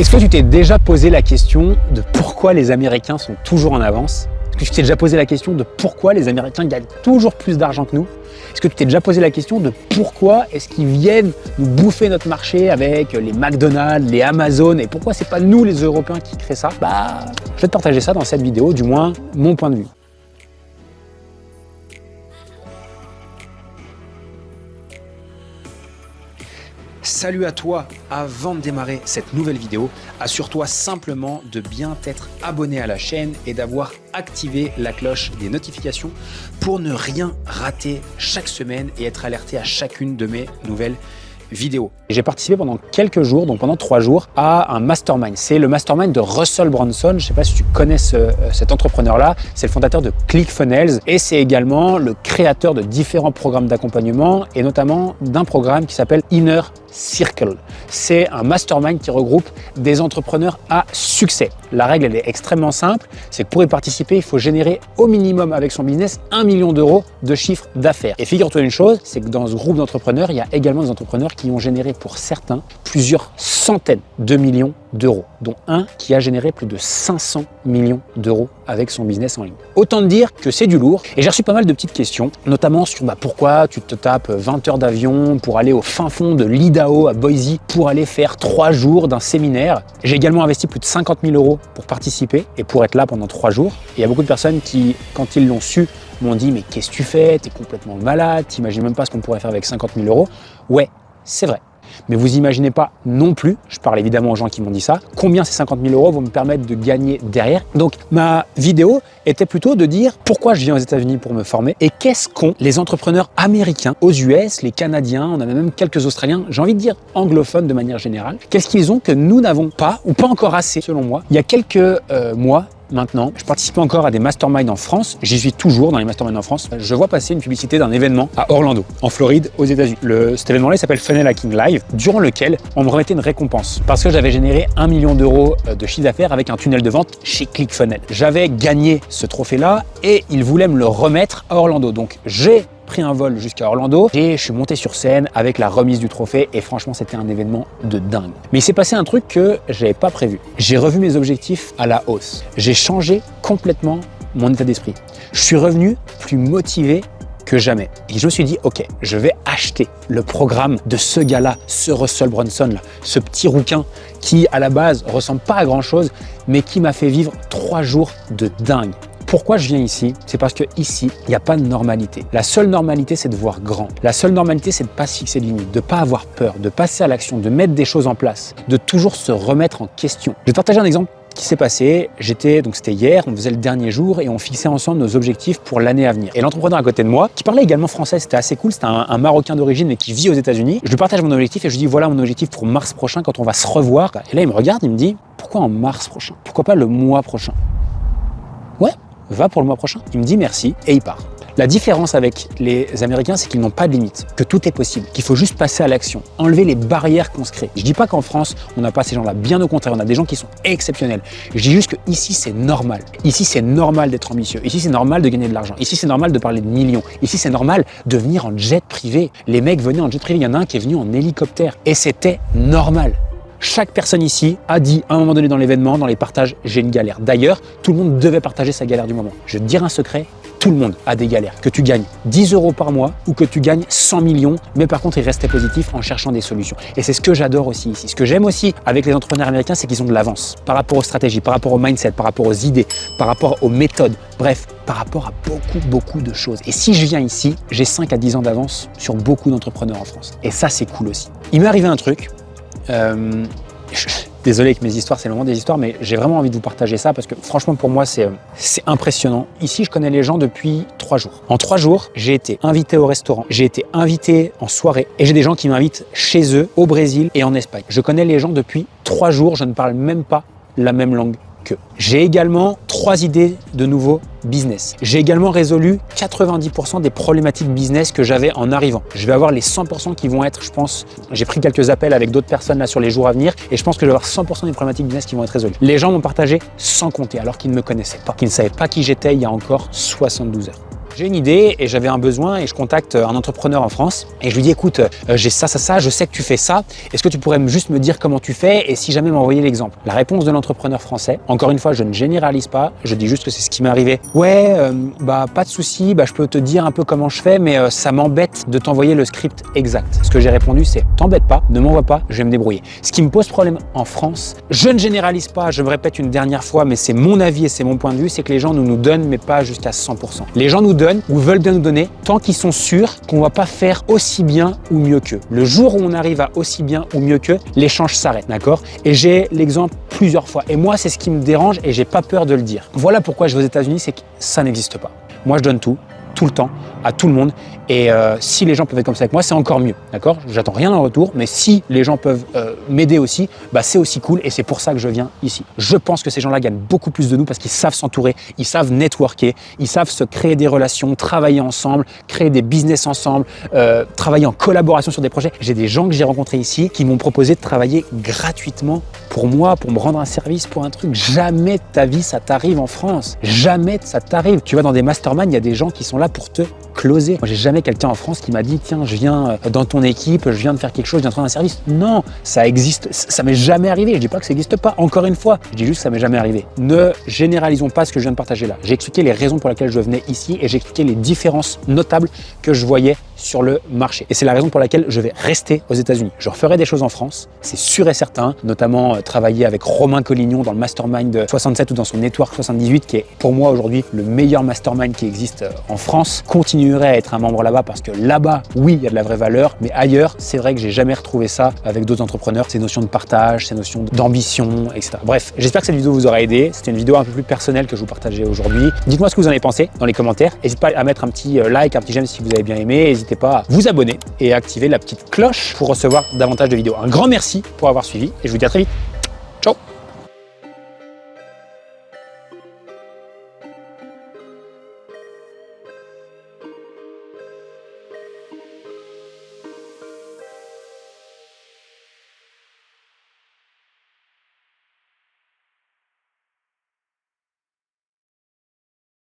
Est-ce que tu t'es déjà posé la question de pourquoi les Américains sont toujours en avance? Est-ce que tu t'es déjà posé la question de pourquoi les Américains gagnent toujours plus d'argent que nous? Est-ce que tu t'es déjà posé la question de pourquoi est-ce qu'ils viennent nous bouffer notre marché avec les McDonald's, les Amazon, et pourquoi c'est pas nous les Européens qui créent ça? Je vais te partager ça dans cette vidéo, du moins mon point de vue. Salut à toi, avant de démarrer cette nouvelle vidéo, assure-toi simplement de bien t'être abonné à la chaîne et d'avoir activé la cloche des notifications pour ne rien rater chaque semaine et être alerté à chacune de mes nouvelles vidéos. J'ai participé pendant quelques jours, donc pendant 3 jours, à un mastermind. C'est le mastermind de Russell Brunson. Je ne sais pas si tu connais cet entrepreneur-là. C'est le fondateur de ClickFunnels et c'est également le créateur de différents programmes d'accompagnement et notamment d'un programme qui s'appelle Inner Circle. C'est un mastermind qui regroupe des entrepreneurs à succès. La règle, elle est extrêmement simple. C'est que pour y participer, il faut générer au minimum avec son business 1 million d'euros de chiffre d'affaires. Et figure-toi une chose, c'est que dans ce groupe d'entrepreneurs, il y a également des entrepreneurs qui ont généré pour certains plusieurs centaines de millions d'euros, dont un qui a généré plus de 500 millions d'euros avec son business en ligne. Autant te dire que c'est du lourd. Et j'ai reçu pas mal de petites questions, notamment sur pourquoi tu te tapes 20 heures d'avion pour aller au fin fond de l'Idaho à Boise pour aller faire 3 jours d'un séminaire. J'ai également investi plus de 50 000 euros pour participer et pour être là pendant 3 jours. Et il y a beaucoup de personnes qui, quand ils l'ont su, m'ont dit « mais qu'est-ce que tu fais? T'es complètement malade, t'imagines même pas ce qu'on pourrait faire avec 50 000 euros. » Ouais, c'est vrai. Mais vous imaginez pas non plus, je parle évidemment aux gens qui m'ont dit ça, combien ces 50 000 euros vont me permettre de gagner derrière. Donc ma vidéo était plutôt de dire pourquoi je viens aux États-Unis pour me former et qu'est-ce qu'ont les entrepreneurs américains aux US, les Canadiens, on en a même quelques Australiens, j'ai envie de dire anglophones de manière générale. Qu'est-ce qu'ils ont que nous n'avons pas ou pas encore assez selon moi? Il y a quelques mois, maintenant, je participe encore à des masterminds en France. J'y suis toujours dans les masterminds en France. Je vois passer une publicité d'un événement à Orlando, en Floride, aux États-Unis. Cet événement-là s'appelle Funnel Hacking Live, durant lequel on me remettait une récompense parce que j'avais généré 1 million d'euros de chiffre d'affaires avec un tunnel de vente chez ClickFunnels. J'avais gagné ce trophée-là et ils voulaient me le remettre à Orlando. Donc j'ai pris un vol jusqu'à Orlando et je suis monté sur scène avec la remise du trophée et franchement c'était un événement de dingue. Mais il s'est passé un truc que j'avais pas prévu. J'ai revu mes objectifs à la hausse. J'ai changé complètement mon état d'esprit. Je suis revenu plus motivé que jamais. Et je me suis dit, ok, je vais acheter le programme de ce gars-là, ce Russell Brunson là, ce petit rouquin qui à la base ressemble pas à grand chose, mais qui m'a fait vivre 3 jours de dingue. Pourquoi je viens ici? C'est parce que ici, il n'y a pas de normalité. La seule normalité, c'est de voir grand. La seule normalité, c'est de ne pas se fixer de limites, de ne pas avoir peur, de passer à l'action, de mettre des choses en place, de toujours se remettre en question. Je vais te partager un exemple qui s'est passé. C'était hier, on faisait le dernier jour et on fixait ensemble nos objectifs pour l'année à venir. Et l'entrepreneur à côté de moi, qui parlait également français, c'était assez cool, c'était un Marocain d'origine mais qui vit aux États-Unis. Je lui partage mon objectif et je lui dis voilà mon objectif pour mars prochain quand on va se revoir. Et là, il me regarde, il me dit pourquoi en mars prochain? Pourquoi pas le mois prochain? Ouais, va pour le mois prochain. Il me dit merci et il part. La différence avec les Américains, c'est qu'ils n'ont pas de limite, que tout est possible, qu'il faut juste passer à l'action, enlever les barrières qu'on se crée. Je dis pas qu'en France, on n'a pas ces gens-là, bien au contraire, on a des gens qui sont exceptionnels. Je dis juste que ici c'est normal. Ici, c'est normal d'être ambitieux. Ici, c'est normal de gagner de l'argent. Ici, c'est normal de parler de millions. Ici, c'est normal de venir en jet privé. Les mecs venaient en jet privé, il y en a un qui est venu en hélicoptère et c'était normal. Chaque personne ici a dit à un moment donné dans l'événement, dans les partages, j'ai une galère. D'ailleurs, tout le monde devait partager sa galère du moment. Je vais te dire un secret, tout le monde a des galères. Que tu gagnes 10 euros par mois ou que tu gagnes 100 millions, mais par contre, ils restaient positifs en cherchant des solutions. Et c'est ce que j'adore aussi ici. Ce que j'aime aussi avec les entrepreneurs américains, c'est qu'ils ont de l'avance par rapport aux stratégies, par rapport au mindset, par rapport aux idées, par rapport aux méthodes. Bref, par rapport à beaucoup de choses. Et si je viens ici, j'ai 5 à 10 ans d'avance sur beaucoup d'entrepreneurs en France. Et ça, c'est cool aussi. Il m'est arrivé un truc. Désolé avec mes histoires, c'est le moment des histoires, mais j'ai vraiment envie de vous partager ça parce que franchement pour moi c'est impressionnant. Ici je connais les gens depuis 3 jours. En 3 jours, j'ai été invité au restaurant, j'ai été invité en soirée et j'ai des gens qui m'invitent chez eux, au Brésil et en Espagne. Je connais les gens depuis 3 jours, je ne parle même pas la même langue qu'eux. J'ai également 3 idées de nouveaux business. J'ai également résolu 90% des problématiques business que j'avais en arrivant. Je vais avoir les 100% qui vont être, je pense, j'ai pris quelques appels avec d'autres personnes là sur les jours à venir et je pense que je vais avoir 100% des problématiques business qui vont être résolues. Les gens m'ont partagé sans compter alors qu'ils ne me connaissaient pas, qu'ils ne savaient pas qui j'étais il y a encore 72 heures. J'ai une idée et j'avais un besoin et je contacte un entrepreneur en France et je lui dis écoute, j'ai ça, je sais que tu fais ça, est-ce que tu pourrais juste me dire comment tu fais et si jamais m'envoyer l'exemple? La réponse de l'entrepreneur français, encore une fois, je ne généralise pas, je dis juste que c'est ce qui m'est arrivé. Ouais, pas de souci, je peux te dire un peu comment je fais, mais ça m'embête de t'envoyer le script exact. Ce que j'ai répondu, c'est t'embête pas, ne m'envoie pas, je vais me débrouiller. Ce qui me pose problème en France, je ne généralise pas, je me répète une dernière fois, mais c'est mon avis et c'est mon point de vue, c'est que les gens nous donnent, mais pas jusqu'à 100%. Les gens nous donnent ou veulent bien nous donner tant qu'ils sont sûrs qu'on va pas faire aussi bien ou mieux qu'eux. Le jour où on arrive à aussi bien ou mieux qu'eux, l'échange s'arrête, d'accord? Et j'ai l'exemple plusieurs fois. Et moi, c'est ce qui me dérange et j'ai pas peur de le dire. Voilà pourquoi je vais aux États-Unis, c'est que ça n'existe pas. Moi, je donne tout le temps, à tout le monde. Et si les gens peuvent être comme ça avec moi, c'est encore mieux, d'accord? J'attends rien en retour, mais si les gens peuvent m'aider aussi, c'est aussi cool et c'est pour ça que je viens ici. Je pense que ces gens-là gagnent beaucoup plus de nous parce qu'ils savent s'entourer, ils savent networker, ils savent se créer des relations, travailler ensemble, créer des business ensemble, travailler en collaboration sur des projets. J'ai des gens que j'ai rencontrés ici qui m'ont proposé de travailler gratuitement pour moi, pour me rendre un service, pour un truc. Jamais de ta vie ça t'arrive en France. Jamais ça t'arrive. Tu vas dans des masterminds, il y a des gens qui sont là pour te closer. Moi, j'ai jamais quelqu'un en France qui m'a dit tiens, je viens dans ton équipe, je viens de faire quelque chose, je viens de faire un service. Non, ça existe, ça m'est jamais arrivé. Je dis pas que ça n'existe pas. Encore une fois, je dis juste que ça m'est jamais arrivé. Ne généralisons pas ce que je viens de partager là. J'ai expliqué les raisons pour lesquelles je venais ici et j'ai expliqué les différences notables que je voyais sur le marché. Et c'est la raison pour laquelle je vais rester aux États-Unis. Je referai des choses en France, c'est sûr et certain, notamment travailler avec Romain Collignon dans le mastermind 67 ou dans son network 78 qui est pour moi aujourd'hui le meilleur mastermind qui existe en France. Continuerai à être un membre là-bas parce que là-bas, oui, il y a de la vraie valeur, mais ailleurs, c'est vrai que j'ai jamais retrouvé ça avec d'autres entrepreneurs, ces notions de partage, ces notions d'ambition, etc. Bref, j'espère que cette vidéo vous aura aidé. C'était une vidéo un peu plus personnelle que je vous partageais aujourd'hui. Dites-moi ce que vous en avez pensé dans les commentaires. N'hésitez pas à mettre un petit like, un petit j'aime si vous avez bien aimé. N'hésitez pas à vous abonner et à activer la petite cloche pour recevoir davantage de vidéos. Un grand merci pour avoir suivi et je vous dis à très vite. Ciao!